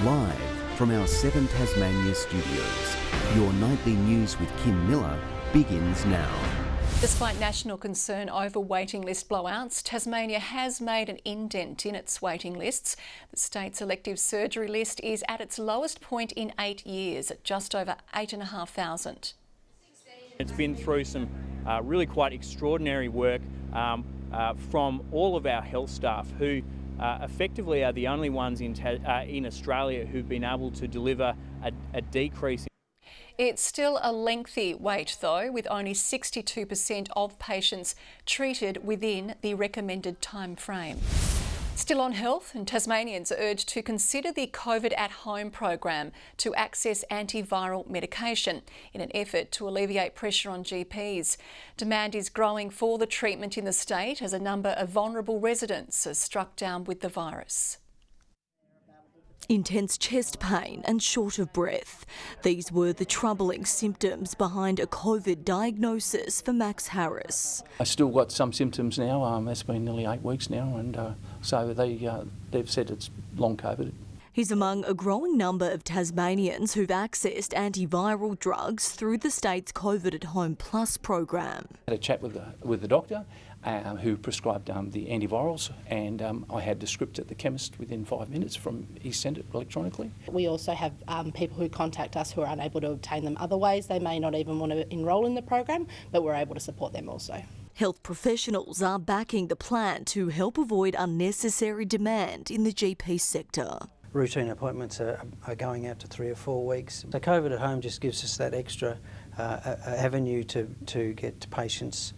Live from our 7 Tasmania studios, your nightly news with Kim Miller begins now. Despite national concern over waiting list blowouts, Tasmania has made an indent in its waiting lists. The state's elective surgery list is at its lowest point in 8 years, at just over 8,500. It's been through some really quite extraordinary work from all of our health staff who effectively are the only ones in Australia who've been able to deliver a decrease. It's still a lengthy wait though, with only 62% of patients treated within the recommended time frame. Still on health, and Tasmanians are urged to consider the COVID at Home program to access antiviral medication in an effort to alleviate pressure on GPs. Demand is growing for the treatment in the state as a number of vulnerable residents are struck down with the virus. Intense chest pain and short of breath. These were the troubling symptoms behind a COVID diagnosis for Max Harris. I still got some symptoms now. It's been nearly 8 weeks now, and so they've said it's long COVID. He's among a growing number of Tasmanians who've accessed antiviral drugs through the state's COVID at Home Plus program. I had a chat with the doctor who prescribed the antivirals, and I had the script at the chemist within 5 minutes he sent it electronically. We also have people who contact us who are unable to obtain them other ways. They may not even want to enrol in the program, but we're able to support them also. Health professionals are backing the plan to help avoid unnecessary demand in the GP sector. Routine appointments are going out to 3 or 4 weeks. So COVID at Home just gives us that extra avenue to get patients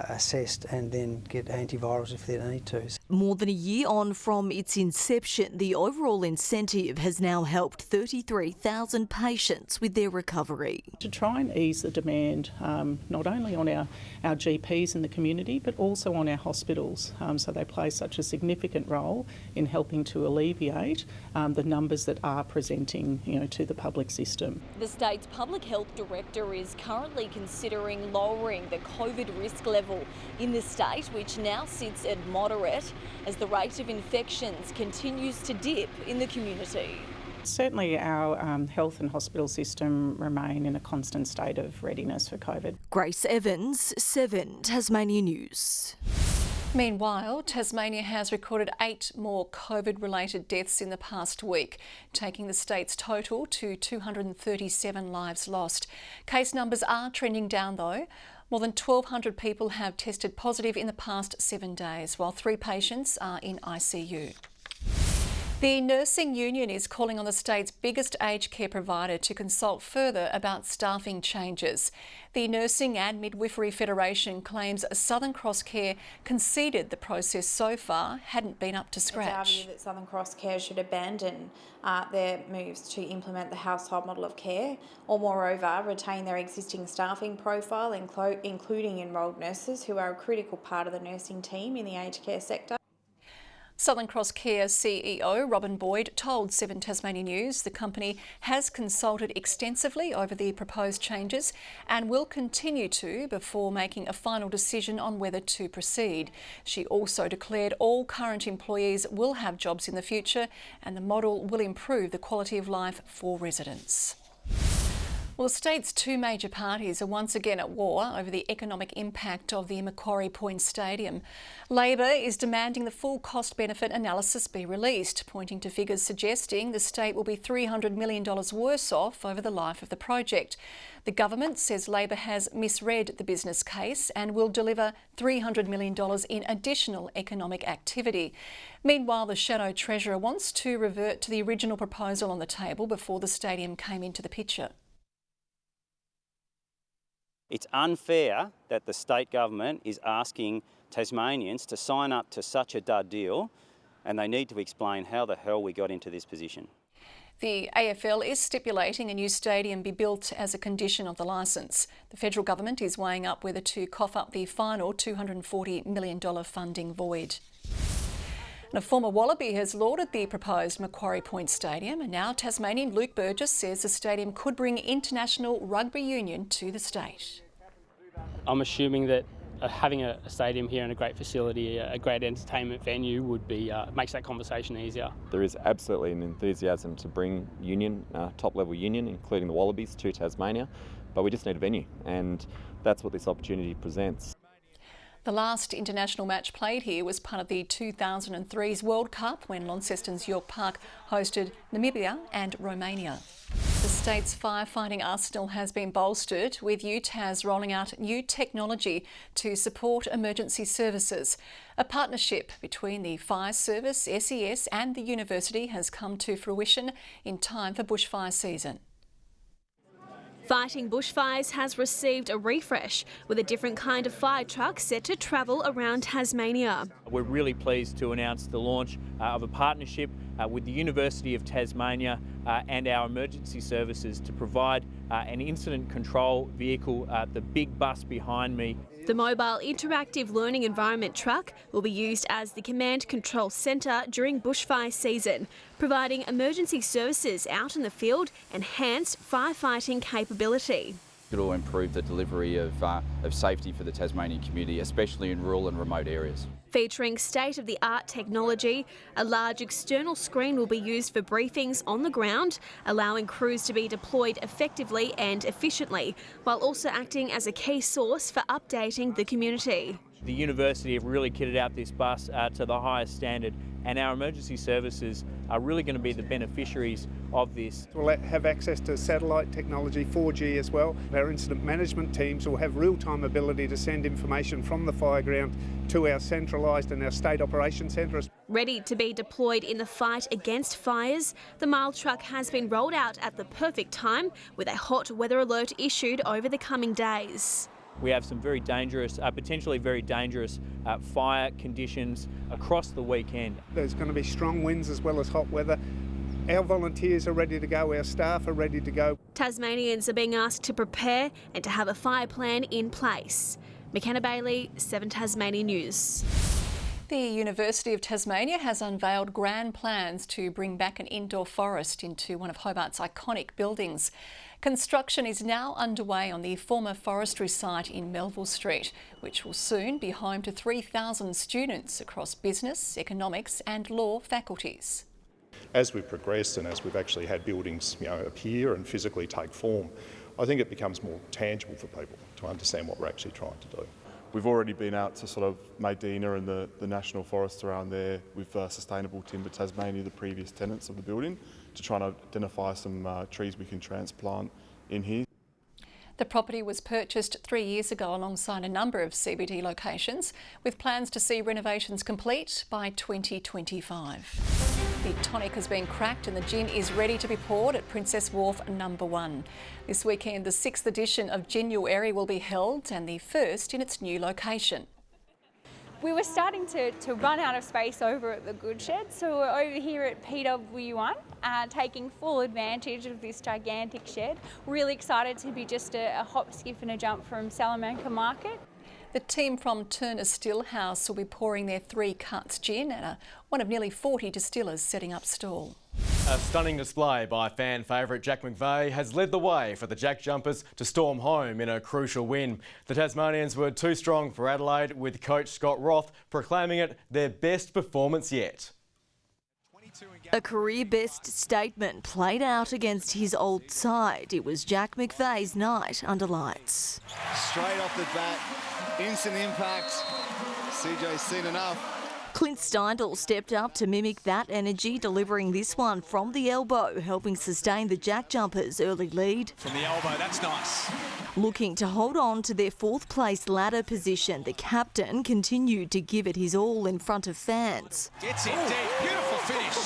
assessed and then get antivirals if they need to. More than a year on from its inception, the overall incentive has now helped 33,000 patients with their recovery. To try and ease the demand not only on our GPs in the community but also on our hospitals, so they play such a significant role in helping to alleviate the numbers that are presenting to the public system. The state's public health director is currently considering lowering the COVID risk level in the state, which now sits at moderate as the rate of infections continues to dip in the community. Certainly our health and hospital system remain in a constant state of readiness for COVID. Grace Evans, 7 Tasmania News. Meanwhile, Tasmania has recorded 8 more COVID-related deaths in the past week, taking the state's total to 237 lives lost. Case numbers are trending down though. More than 1,200 people have tested positive in the past 7 days, while 3 patients are in ICU. The Nursing Union is calling on the state's biggest aged care provider to consult further about staffing changes. The Nursing and Midwifery Federation claims Southern Cross Care conceded the process so far hadn't been up to scratch. It's our view that Southern Cross Care should abandon their moves to implement the household model of care, or moreover retain their existing staffing profile, including enrolled nurses who are a critical part of the nursing team in the aged care sector. Southern Cross Care CEO Robin Boyd told 7 Tasmania News the company has consulted extensively over the proposed changes and will continue to before making a final decision on whether to proceed. She also declared all current employees will have jobs in the future and the model will improve the quality of life for residents. Well, the state's 2 major parties are once again at war over the economic impact of the Macquarie Point Stadium. Labor is demanding the full cost-benefit analysis be released, pointing to figures suggesting the state will be $300 million worse off over the life of the project. The government says Labor has misread the business case and will deliver $300 million in additional economic activity. Meanwhile, the Shadow Treasurer wants to revert to the original proposal on the table before the stadium came into the picture. It's unfair that the state government is asking Tasmanians to sign up to such a dud deal, and they need to explain how the hell we got into this position. The AFL is stipulating a new stadium be built as a condition of the licence. The federal government is weighing up whether to cough up the final $240 million funding void. And a former Wallaby has lauded the proposed Macquarie Point Stadium, and now Tasmanian Luke Burgess says the stadium could bring international rugby union to the state. I'm assuming that having a stadium here and a great facility, a great entertainment venue would be makes that conversation easier. There is absolutely an enthusiasm to bring union, top-level union, including the Wallabies, to Tasmania, but we just need a venue, and that's what this opportunity presents. The last international match played here was part of the 2003's World Cup when Launceston's York Park hosted Namibia and Romania. The state's firefighting arsenal has been bolstered, with UTAS rolling out new technology to support emergency services. A partnership between the Fire Service, SES and the university has come to fruition in time for bushfire season. Fighting bushfires has received a refresh, with a different kind of fire truck set to travel around Tasmania. We're really pleased to announce the launch of a partnership with the University of Tasmania and our emergency services to provide an incident control vehicle, the big bus behind me. The mobile interactive learning environment truck will be used as the command control centre during bushfire season, providing emergency services out in the field enhanced firefighting capability. It will improve the delivery of safety for the Tasmanian community, especially in rural and remote areas. Featuring state-of-the-art technology, a large external screen will be used for briefings on the ground, allowing crews to be deployed effectively and efficiently, while also acting as a key source for updating the community. The university have really kitted out this bus to the highest standard, and our emergency services are really going to be the beneficiaries of this. We'll have access to satellite technology, 4G as well. Our incident management teams will have real-time ability to send information from the fireground to our centralised and our state operations centres. Ready to be deployed in the fight against fires, the mile truck has been rolled out at the perfect time, with a hot weather alert issued over the coming days. We have some very dangerous, potentially very dangerous fire conditions across the weekend. There's going to be strong winds as well as hot weather. Our volunteers are ready to go, our staff are ready to go. Tasmanians are being asked to prepare and to have a fire plan in place. McKenna Bailey, 7 Tasmania News. The University of Tasmania has unveiled grand plans to bring back an indoor forest into one of Hobart's iconic buildings. Construction is now underway on the former forestry site in Melville Street, which will soon be home to 3,000 students across business, economics and law faculties. As we've progressed and as we've actually had buildings appear and physically take form, I think it becomes more tangible for people to understand what we're actually trying to do. We've already been out to sort of Medina and the national forests around there with Sustainable Timber Tasmania, the previous tenants of the building, to try and identify some trees we can transplant in here. The property was purchased 3 years ago alongside a number of CBD locations, with plans to see renovations complete by 2025. The tonic has been cracked and the gin is ready to be poured at Princess Wharf No. 1. This weekend, the 6th edition of Ginuary will be held, and the first in its new location. We were starting to run out of space over at the Goods Shed, so we're over here at PW1 taking full advantage of this gigantic shed. Really excited to be just a hop, skip and a jump from Salamanca Market. The team from Turner Stillhouse will be pouring their 3 Cuts gin at one of nearly 40 distillers setting up stall. A stunning display by fan favourite Jack McVeigh has led the way for the Jack Jumpers to storm home in a crucial win. The Tasmanians were too strong for Adelaide, with coach Scott Roth proclaiming it their best performance yet. A career-best statement played out against his old side. It was Jack McVeigh's night under lights. Straight off the bat, instant impact. CJ's seen enough. Clint Steindl stepped up to mimic that energy, delivering this one from the elbow, helping sustain the Jack Jumpers' early lead. From the elbow, that's nice. Looking to hold on to their 4th place ladder position, the captain continued to give it his all in front of fans. Gets it deep, beautiful finish.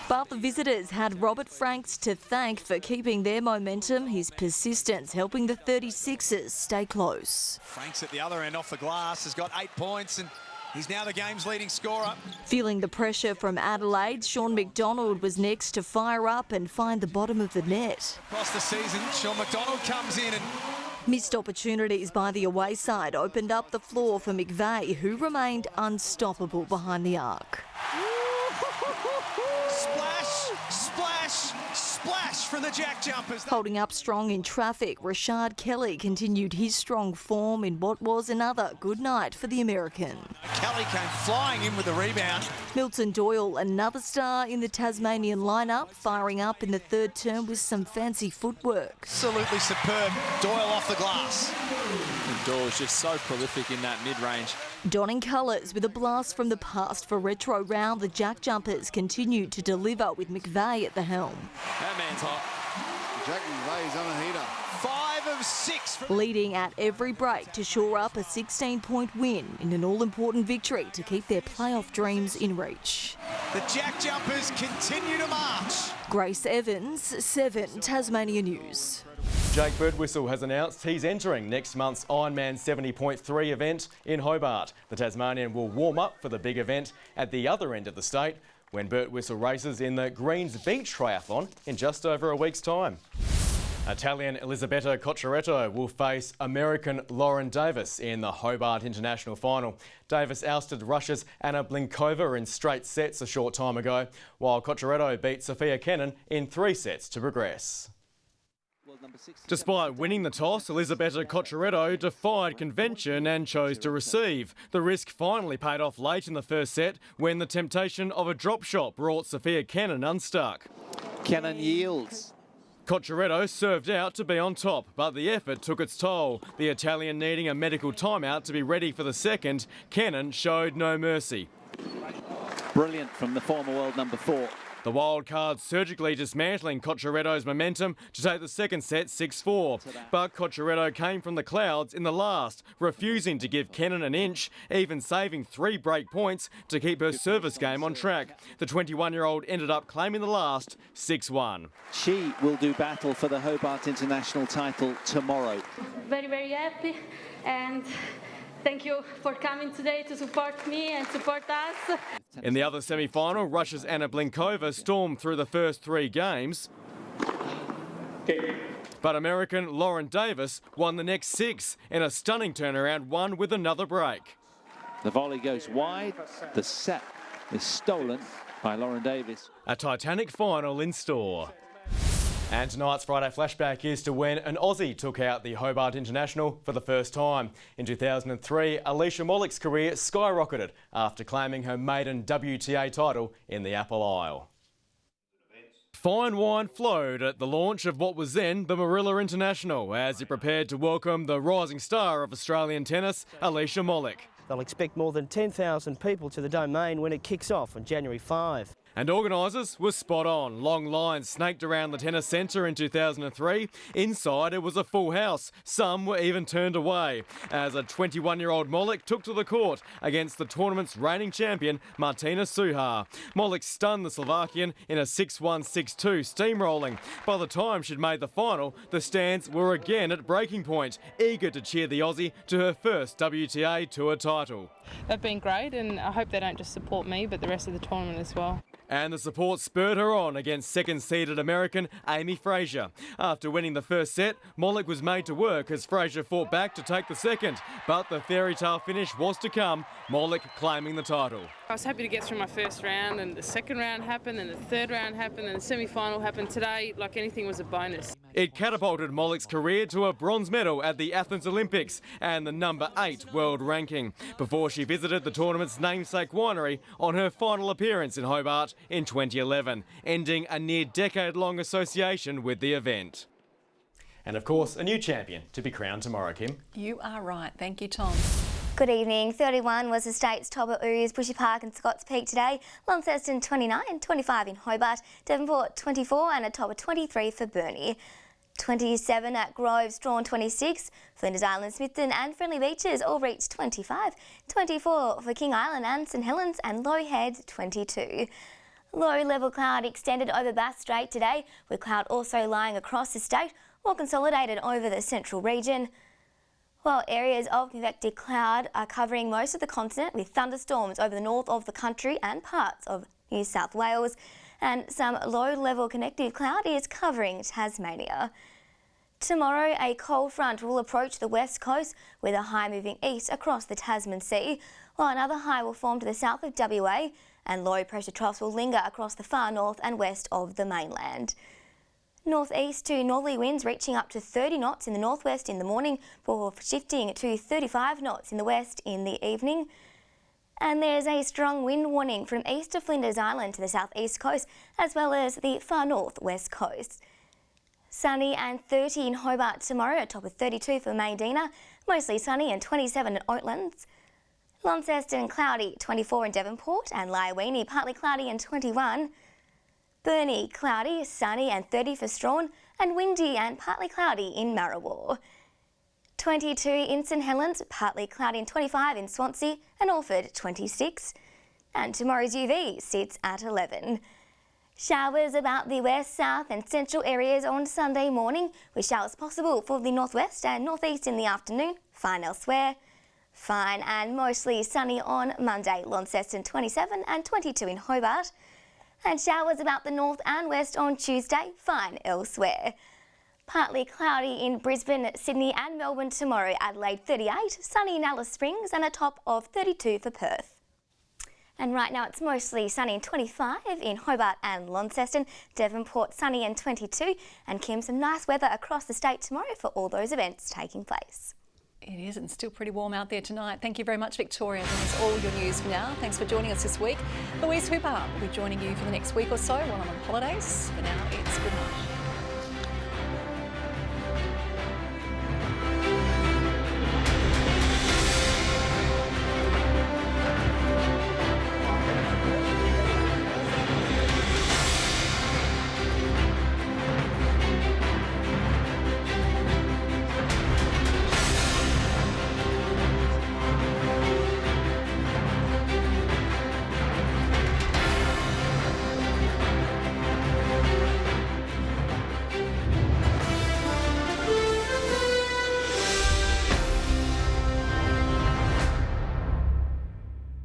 But the visitors had Robert Franks to thank for keeping their momentum, his persistence helping the 36ers stay close. Franks at the other end off the glass has got 8 points and he's now the game's leading scorer. Feeling the pressure from Adelaide, Sean McDonald was next to fire up and find the bottom of the net. Across the season, Sean McDonald comes in and... Missed opportunities by the away side opened up the floor for McVeigh, who remained unstoppable behind the arc. Splash, splash, splash. splash from the Jack Jumpers. Holding up strong in traffic, Rashard Kelly continued his strong form in what was another good night for the American. Kelly came flying in with the rebound. Milton Doyle, another star in the Tasmanian lineup, firing up in the third term with some fancy footwork. Absolutely superb. Doyle off the glass. And Doyle's just so prolific in that mid-range. Donning colours with a blast from the past for retro round, the Jack Jumpers continued to deliver with McVeigh at the helm. That man's hot. Jack McVeigh's on a heater. 5 of 6. Leading at every break to shore up a 16-point win in an all-important victory to keep their playoff dreams in reach. The Jack Jumpers continue to march. Grace Evans, 7 Tasmania News. Jake Birdwhistle has announced he's entering next month's Ironman 70.3 event in Hobart. The Tasmanian will warm up for the big event at the other end of the state when Birdwhistle races in the Greens Beach Triathlon in just over a week's time. Italian Elisabetta Cocciaretto will face American Lauren Davis in the Hobart International final. Davis ousted Russia's Anna Blinkova in straight sets a short time ago, while Cocciaretto beat Sophia Kenin in 3 sets to progress. Despite winning the toss, Elisabetta Cocciaretto defied convention and chose to receive. The risk finally paid off late in the first set when the temptation of a drop shot brought Sophia Kenin unstuck. Kenin yields. Cocciaretto served out to be on top, but the effort took its toll. The Italian needing a medical timeout to be ready for the second, Kenin showed no mercy. Brilliant from the former world number 4. The wild card surgically dismantling Cocciaretto's momentum to take the second set 6-4. But Cocciaretto came from the clouds in the last, refusing to give Kenin an inch, even saving 3 break points to keep her service game on track. The 21-year-old ended up claiming the last 6-1. She will do battle for the Hobart International title tomorrow. Very, very happy, and thank you for coming today to support me and support us. In the other semi-final, Russia's Anna Blinkova stormed through the first 3 games. But American Lauren Davis won the next 6 in a stunning turnaround, one with another break. The volley goes wide. The set is stolen by Lauren Davis. A titanic final in store. And tonight's Friday Flashback is to when an Aussie took out the Hobart International for the first time. In 2003, Alicia Mollick's career skyrocketed after claiming her maiden WTA title in the Apple Isle. Fine wine flowed at the launch of what was then the Marilla International as it prepared to welcome the rising star of Australian tennis, Alicia Mollick. They'll expect more than 10,000 people to the domain when it kicks off on January 5. And organisers were spot on. Long lines snaked around the tennis centre in 2003. Inside, it was a full house. Some were even turned away as a 21-year-old Mollick took to the court against the tournament's reigning champion, Martina Suhar. Mollick stunned the Slovakian in a 6-1, 6-2 steamrolling. By the time she'd made the final, the stands were again at breaking point, eager to cheer the Aussie to her first WTA Tour title. They've been great, and I hope they don't just support me, but the rest of the tournament as well. And the support spurred her on against second-seeded American Amy Frazier. After winning the first set, Mollick was made to work as Frazier fought back to take the second. But the fairy tale finish was to come, Mollick claiming the title. I was happy to get through my first round, and the second round happened, and the third round happened, and the semi-final happened. Today, like anything, was a bonus. It catapulted Mollick's career to a bronze medal at the Athens Olympics and the number 8 world ranking, before she visited the tournament's namesake winery on her final appearance in Hobart in 2011, ending a near decade-long association with the event. And of course, a new champion to be crowned tomorrow, Kim. You are right. Thank you, Tom. Good evening. 31 was the state's top at Ouse, Bushy Park and Scotts Peak today. Launceston 29, 25 in Hobart, Devonport 24 and a top of 23 for Burnie. 27 at Grove, Strawn 26, Flinders Island, Smithton and Friendly Beaches all reached 25. 24 for King Island and St Helens and Low Head 22. Low level cloud extended over Bass Strait today, with cloud also lying across the state or consolidated over the central region. While areas of convective cloud are covering most of the continent with thunderstorms over the north of the country and parts of New South Wales, and some low-level connective cloud is covering Tasmania. Tomorrow, a cold front will approach the west coast with a high moving east across the Tasman Sea, while another high will form to the south of WA and low pressure troughs will linger across the far north and west of the mainland. Northeast to northerly winds reaching up to 30 knots in the northwest in the morning before shifting to 35 knots in the west in the evening. And there's a strong wind warning from east of Flinders Island to the southeast coast, as well as the far northwest coast. Sunny and 30 in Hobart tomorrow, a top of 32 for Maydena, mostly sunny and 27 at Oatlands. Launceston cloudy, 24 in Devonport, and Lyowini partly cloudy and 21. Burnie cloudy, sunny and 30 for Strawn, and windy and partly cloudy in Marrawar. 22 in St Helens, partly cloudy and 25 in Swansea, and Alford 26. And tomorrow's UV sits at 11. Showers about the west, south and central areas on Sunday morning, with showers possible for the northwest and northeast in the afternoon, fine elsewhere. Fine and mostly sunny on Monday, Launceston 27 and 22 in Hobart. And showers about the north and west on Tuesday, fine elsewhere. Partly cloudy in Brisbane, Sydney and Melbourne tomorrow, Adelaide 38, sunny in Alice Springs and a top of 32 for Perth. And right now it's mostly sunny and 25 in Hobart and Launceston, Devonport sunny and 22, and Kim, some nice weather across the state tomorrow for all those events taking place. It is, and still pretty warm out there tonight. Thank you very much, Victoria. That's all your news for now. Thanks for joining us this week. Louise Hooper will be joining you for the next week or so while I'm on holidays. For now, it's good night.